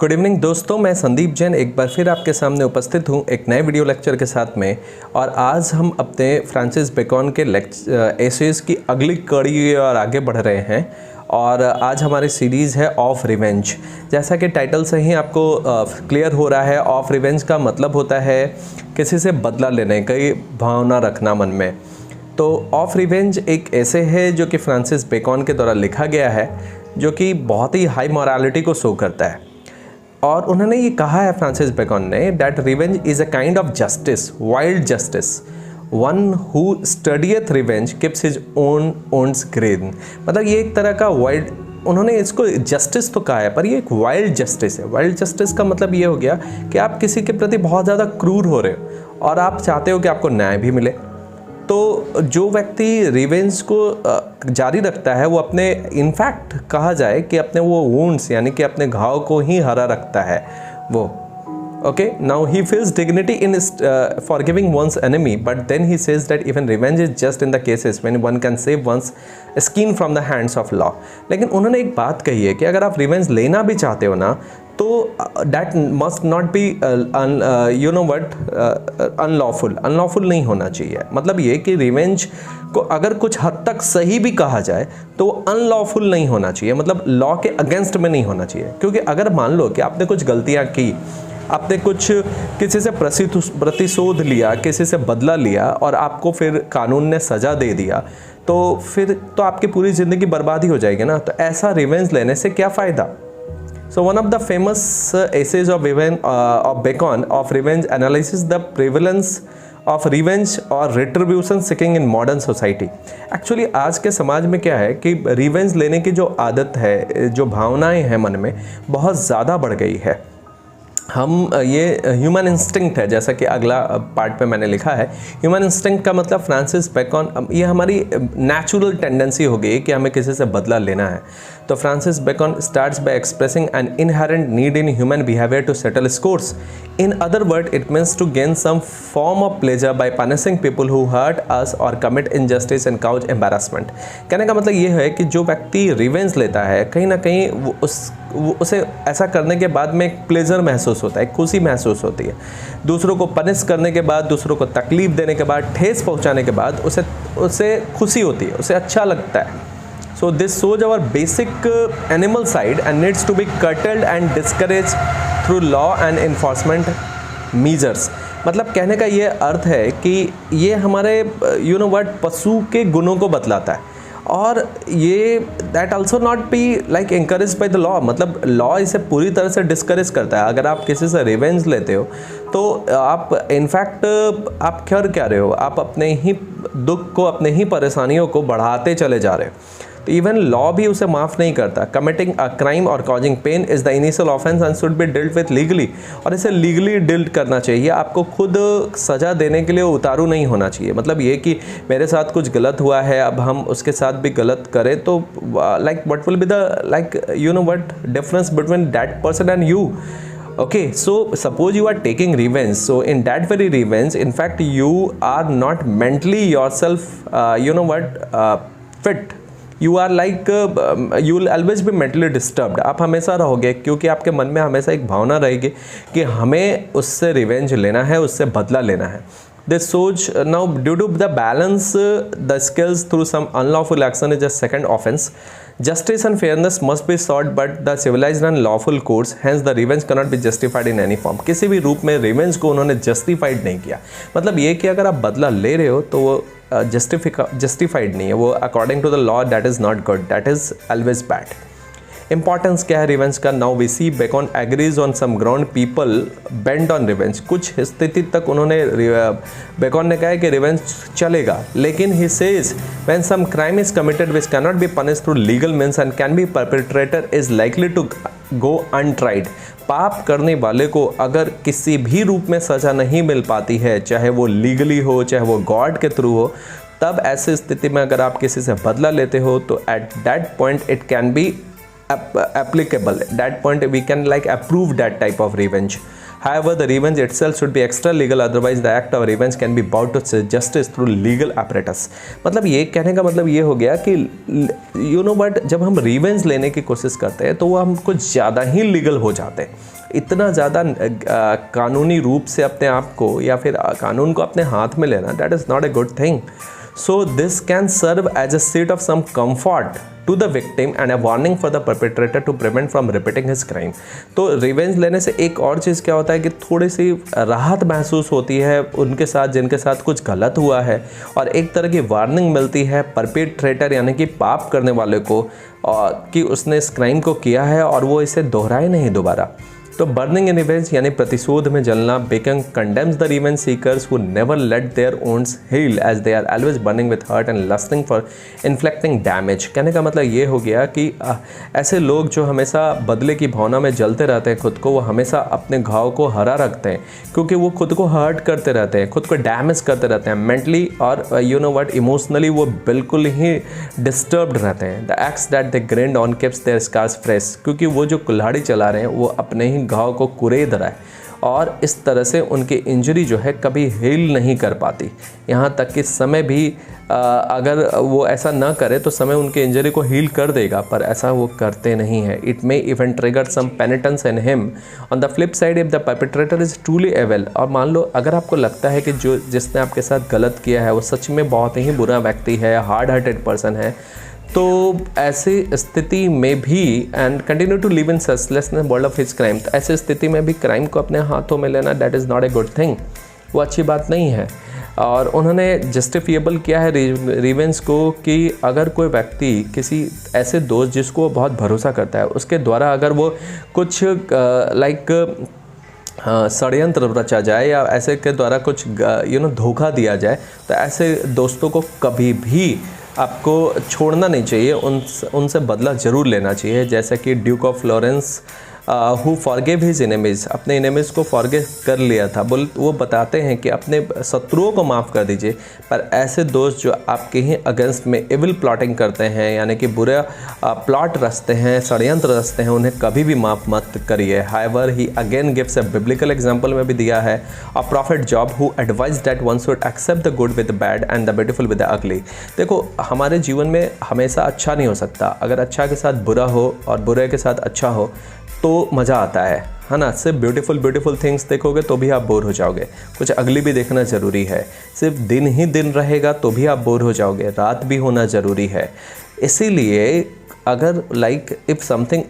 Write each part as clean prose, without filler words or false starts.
Good evening दोस्तों, मैं संदीप जैन एक बार फिर आपके सामने उपस्थित हूँ एक नए वीडियो लेक्चर के साथ में। और आज हम अपने फ्रांसिस बेकन के एसेस की अगली कड़ी और आगे बढ़ रहे हैं। और आज हमारी सीरीज़ है ऑफ रिवेंज। जैसा कि टाइटल से ही आपको क्लियर हो रहा है, ऑफ रिवेंज का मतलब होता है किसी से बदला लेने की भावना रखना मन में। तो ऑफ रिवेंज एक ऐसे है जो कि फ्रांसिस बेकन के द्वारा लिखा गया है, जो कि बहुत ही हाई मोरालिटी को शो करता है। और उन्होंने ये कहा है फ्रांसिस बेकन ने that revenge is a kind of justice, wild justice, one who studieth revenge keeps his owns green. मतलब ये एक तरह का वाइल्ड, उन्होंने इसको जस्टिस तो कहा है पर ये एक वाइल्ड जस्टिस है। वाइल्ड जस्टिस का मतलब ये हो गया कि आप किसी के प्रति बहुत ज़्यादा क्रूर हो रहे हो और आप चाहते हो कि आपको न्याय भी मिले। तो जो व्यक्ति रिवेंज को जारी रखता है वो अपने, इनफैक्ट कहा जाए कि अपने वो वुंड्स यानी कि अपने घाव को ही हरा रखता है वो। Okay, now he feels dignity in forgiving one's enemy, but then he says that even revenge is just in the cases when one can save one's skin from the hands of law। लेकिन उन्होंने एक बात कही है कि अगर आप revenge लेना भी चाहते हो ना तो that must not be unlawful नहीं होना चाहिए। मतलब ये कि रिवेंज को अगर कुछ हद तक सही भी कहा जाए तो अनलॉफुल नहीं होना चाहिए, मतलब लॉ के अगेंस्ट में नहीं होना चाहिए। क्योंकि अगर मान लो कि आपने कुछ गलतियां की, आपने कुछ किसी से प्रतिशोध लिया, किसी से बदला लिया और आपको फिर कानून ने सज़ा दे दिया, तो फिर तो आपकी पूरी ज़िंदगी बर्बादी हो जाएगी ना। तो ऐसा रिवेंज लेने से क्या फ़ायदा। So one of the famous essays of Bacon of revenge analyzes the prevalence of revenge or retribution seeking in modern society। Actually आज के समाज में क्या है कि रिवेंज लेने की जो आदत है, जो भावनाएं हैं मन में, बहुत ज़्यादा बढ़ गई है। हम ये ह्यूमन इंस्टिंक्ट है, जैसा कि अगला पार्ट पे मैंने लिखा है। ह्यूमन इंस्टिंक्ट का मतलब फ्रांसिस बेकन, ये हमारी नेचुरल टेंडेंसी हो गई कि हमें किसी से बदला लेना है। तो Francis Bacon starts by expressing an inherent need in human behaviour to settle scores. In other word it means to gain some form of pleasure by punishing people who hurt us और commit injustice and cause embarrassment. कहने का मतलब ये है कि जो व्यक्ति revenge लेता है कहीं ना कहीं उसे ऐसा करने के बाद में एक प्लेजर महसूस होता है, एक खुशी महसूस होती है। दूसरों को पनिश करने के बाद, दूसरों को तकलीफ देने के बाद, ठेस पहुंचाने के बाद उसे खुशी होती है, उसे अच्छा लगता है। So this shows our basic animal side and needs to be curtailed and discouraged through law and enforcement measures। मतलब कहने का ये अर्थ है कि ये हमारे पशु के गुणों को बतलाता है। और ये that also not be like encouraged by the law, मतलब लॉ इसे पूरी तरह से डिस्करेज करता है। अगर आप किसी से रिवेंज लेते हो तो आप इनफैक्ट आप कर क्या रहे हो, आप अपने ही दुख को, अपने ही परेशानियों को बढ़ाते चले जा रहे हो। तो इवन लॉ भी उसे माफ़ नहीं करता। कमिटिंग अ क्राइम और causing pain is the initial offence and should be dealt with legally. और इसे लीगली डिल्ट करना चाहिए। आपको खुद सज़ा देने के लिए उतारू नहीं होना चाहिए। मतलब ये कि मेरे साथ कुछ गलत हुआ है, अब हम उसके साथ भी गलत करें तो like what will be the what difference between that person and you. Okay, so suppose you are taking revenge, so in that very revenge, in fact you are not mentally yourself fit। You are like you will always be mentally disturbed। आप हमेशा रहोगे क्योंकि आपके मन में हमेशा एक भावना रहेगी कि हमें उससे रिवेंज लेना है, उससे बदला लेना है। This shows now due to the balance the skills through some unlawful action is a second offense। Justice and fairness must be sought but the civilized and lawful courts, hence the revenge cannot be justified in any form। किसी भी रूप में revenge को उन्होंने justified नहीं किया। मतलब ये कि अगर आप बदला ले रहे हो तो वो जस्टिफाइड नहीं है, वो according to the law that is not good, that is always bad. Importance क्या है रिवेंज का। Now we see Bacon agrees on some ground people bent on revenge. कुछ स्थिति तक उन्होंने, बेकन ने कहा है कि रिवेंज चलेगा, लेकिन he says when some crime is committed which can not be punished through legal means and can be perpetrator is likely to go untried. पाप करने वाले को अगर किसी भी रूप में सज़ा नहीं मिल पाती है, चाहे वो लीगली हो, चाहे वो गॉड के थ्रू हो, तब ऐसी स्थिति में अगर आप किसी से बदला लेते हो तो at that point it can be applicable। At that point we can like approve that type of revenge। However, the revenge itself should be extra legal, otherwise the act of revenge can be brought to justice through legal apparatus. मतलब ये कहने का मतलब ये हो गया कि you know what, जब हम रिवेंज लेने की कोशिश करते हैं तो वो हम कुछ ज़्यादा ही लीगल हो जाते हैं, इतना ज़्यादा कानूनी रूप से अपने आप को या फिर कानून को अपने हाथ में लेना, that is not a good thing. So this can serve as a seat of some comfort to the victim and a warning for the perpetrator to prevent from repeating his crime. तो revenge लेने से एक और चीज़ क्या होता है कि थोड़ी सी राहत महसूस होती है उनके साथ जिनके साथ कुछ गलत हुआ है, और एक तरह की वार्निंग मिलती है परपेट्रेटर यानी कि पाप करने वाले को कि उसने इस क्राइम को किया है और वो इसे दोहराए नहीं दोबारा. तो बर्निंग इन रिवेंज यानी प्रतिशोध में जलना Bacon condemns the revenge seekers who never let their owns heal as they are always burning with hurt and lusting for inflicting damage. कहने का मतलब ये हो गया कि ऐसे लोग जो हमेशा बदले की भावना में जलते रहते हैं खुद को, वो हमेशा अपने घाव को हरा रखते हैं क्योंकि वो खुद को हर्ट करते रहते हैं, खुद को डैमेज करते रहते हैं मेंटली और यू नो व्हाट इमोशनली वो बिल्कुल ही डिस्टर्ब्ड रहते हैं. The acts that they grind on keeps their scars fresh, क्योंकि वो जो कुल्हाड़ी चला रहे हैं वो अपने ही घाव को कुरेद रहा है और इस तरह से उनकी इंजरी जो है कभी हील नहीं कर पाती. यहाँ तक कि समय भी अगर वो ऐसा ना करे तो समय उनके इंजरी को हील कर देगा, पर ऐसा वो करते नहीं है. It may even trigger some penitence in him. On the flip side if the perpetrator is truly evil, और मान लो अगर आपको लगता है कि जो जिसने आपके साथ गलत किया है वो सच में बहुत ही बुरा व्यक्ति है, हार्ड हार्टेड पर्सन है, तो ऐसी स्थिति में भी and continue to live in senselessness world of his crime, तो ऐसी स्थिति में भी क्राइम को अपने हाथों में लेना that is not a good thing, वो अच्छी बात नहीं है. और उन्होंने जस्टिफिएबल किया है रिवेंज को कि अगर कोई व्यक्ति किसी ऐसे दोस्त जिसको वो बहुत भरोसा करता है उसके द्वारा अगर वो कुछ षड्यंत्र रचा जाए या ऐसे के द्वारा कुछ धोखा दिया जाए, तो ऐसे दोस्तों को कभी भी आपको छोड़ना नहीं चाहिए, उनसे बदला ज़रूर लेना चाहिए. जैसे कि Duke of Florence who forgive his enemies, अपने एनिमीज़ को फॉरगिव कर लिया था. वो बताते हैं कि अपने शत्रुओं को माफ़ कर दीजिए, पर ऐसे दोस्त जो आपके ही अगेंस्ट में एविल प्लॉटिंग करते हैं यानी कि बुरा प्लॉट रचते हैं, षड्यंत्र रचते हैं, उन्हें कभी भी माफ़ मत करिए. However he again gives a biblical example में भी दिया है a prophet Job who advise that one should accept the good with the bad and the beautiful with the ugly. देखो हमारे जीवन में हमेशा अच्छा नहीं हो सकता, अगर अच्छा के साथ बुरा हो और बुरे के साथ अच्छा हो तो मज़ा आता है ना. सिर्फ ब्यूटीफुल थिंग्स देखोगे तो भी आप बोर हो जाओगे, कुछ अगली भी देखना ज़रूरी है. सिर्फ दिन ही दिन रहेगा तो भी आप बोर हो जाओगे, रात भी होना ज़रूरी है. इसीलिए अगर if something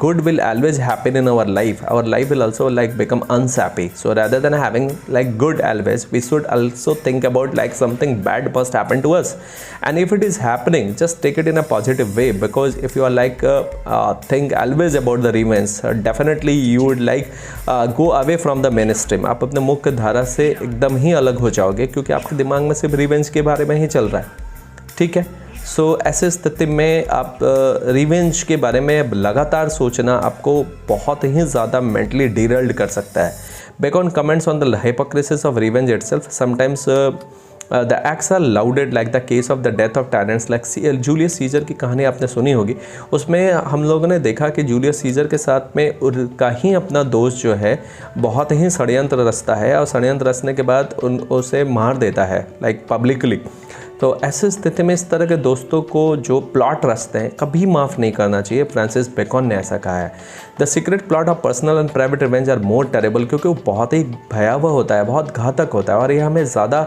good will always happen in our life will also become unhappy. So rather than having good always, we should also think about something bad must happen to us, and if it is happening, just take it in a positive way, because if you are think always about the revenge, definitely you would go away from the mainstream. आप अपने मुख्य धारा से एकदम ही अलग हो जाओगे क्योंकि आपके दिमाग में सिर्फ रिवेंज के बारे में ही चल रहा है. ठीक है, सो ऐसे स्थिति में आप रिवेंज के बारे में लगातार सोचना आपको बहुत ही ज़्यादा मेंटली डिरेल्ड कर सकता है. Bacon comments on the hypocrisies of revenge itself. Sometimes the acts are lauded like the case of the death of tyrants. Julius Caesar की कहानी आपने सुनी होगी, उसमें हम लोगों ने देखा कि जूलियस सीजर के साथ में उनका ही अपना दोस्त जो है बहुत ही षड्यंत्र रचता है और षड्यंत्र रचने के बाद उसे मार देता है पब्लिकली. तो ऐसी स्थिति में इस तरह के दोस्तों को जो प्लॉट रचते हैं कभी माफ़ नहीं करना चाहिए. फ्रांसिस बेकन ने ऐसा कहा है. The secret plot of personal and private revenge are more terrible, क्योंकि वो बहुत ही भयावह होता है, बहुत घातक होता है और ये हमें ज़्यादा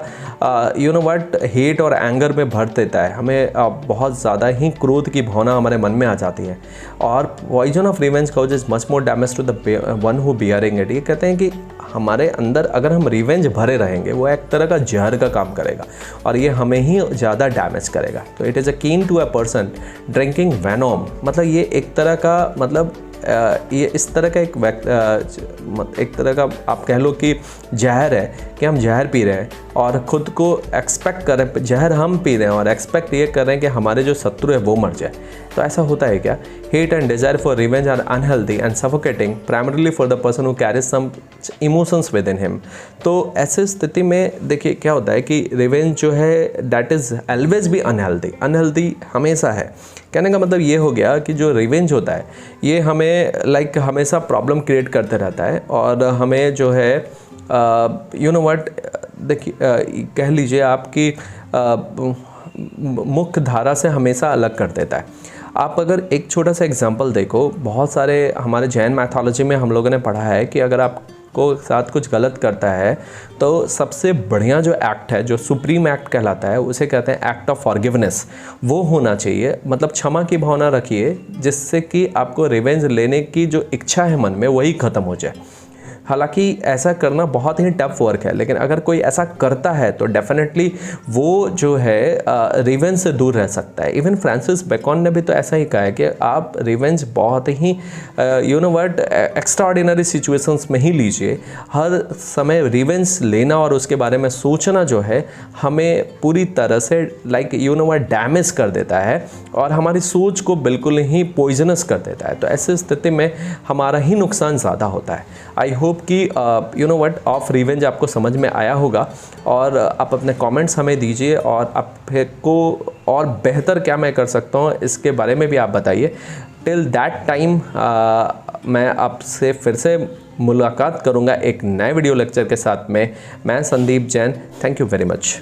हेट और एंगर में भर देता है. हमें बहुत ज़्यादा ही क्रोध की भावना हमारे मन में आ जाती है. और poison of revenge causes much more damage to the one who bearing it. ये कहते हैं कि हमारे अंदर अगर हम रिवेंज भरे रहेंगे वो एक तरह का जहर का काम करेगा और ये हमें ही ज़्यादा डैमेज करेगा. तो it is akin to a person drinking venom. मतलब ये एक तरह का ये इस तरह का एक तरह का आप कह लो कि जहर है कि हम जहर पी रहे हैं और ख़ुद को एक्सपेक्ट कर रहे हैं, जहर हम पी रहे हैं और एक्सपेक्ट ये कर रहे हैं कि हमारे जो शत्रु है वो मर जाए. तो ऐसा होता है क्या? Hate and desire for revenge are unhealthy and suffocating primarily for the person who carries some emotions within him. तो ऐसी स्थिति में देखिए क्या होता है कि रिवेंज जो है दैट इज़ ऑलवेज भी अनहेल्दी हमेशा है. कहने का मतलब ये हो गया कि जो रिवेंज होता है ये हमें हमेशा प्रॉब्लम क्रिएट करते रहता है और हमें जो है यू नो व्हाट, देखिए कह लीजिए आपकी मुख्य धारा से हमेशा अलग कर देता है। आप अगर एक छोटा सा एग्जांपल देखो, बहुत सारे हमारे जैन मैथोलॉजी में हम लोगों ने पढ़ा है कि अगर आपको साथ कुछ गलत करता है तो सबसे बढ़िया जो एक्ट है, जो सुप्रीम एक्ट कहलाता है, उसे कहते हैं एक्ट ऑफ फॉरगिवनेस। वो होना चाहिए, मतलब क्षमा की भावना रखिए जिससे कि आपको रिवेंज लेने की जो इच्छा है मन में वही ख़त्म हो जाए। हालांकि ऐसा करना बहुत ही टफ वर्क है, लेकिन अगर कोई ऐसा करता है तो डेफिनेटली वो जो है रिवेंज से दूर रह सकता है। इवन फ्रांसिस बेकन ने भी तो ऐसा ही कहा है कि आप रिवेंज बहुत ही you know what extraordinary situations में ही लीजिए। हर समय रिवेंज लेना और उसके बारे में सोचना जो है हमें पूरी तरह से यू नो व्हाट डैमेज कर देता है और हमारी सोच को बिल्कुल ही पॉइजनस कर देता है। तो ऐसी स्थिति में हमारा ही नुकसान ज़्यादा होता है। आई होप कि you know what of revenge आपको समझ में आया होगा और आप अपने कमेंट्स हमें दीजिए और आपको और बेहतर क्या मैं कर सकता हूँ इसके बारे में भी आप बताइए। टिल दैट टाइम मैं आपसे फिर से मुलाकात करूँगा एक नए वीडियो लेक्चर के साथ में। मैं Sandeep Jain, thank you very much.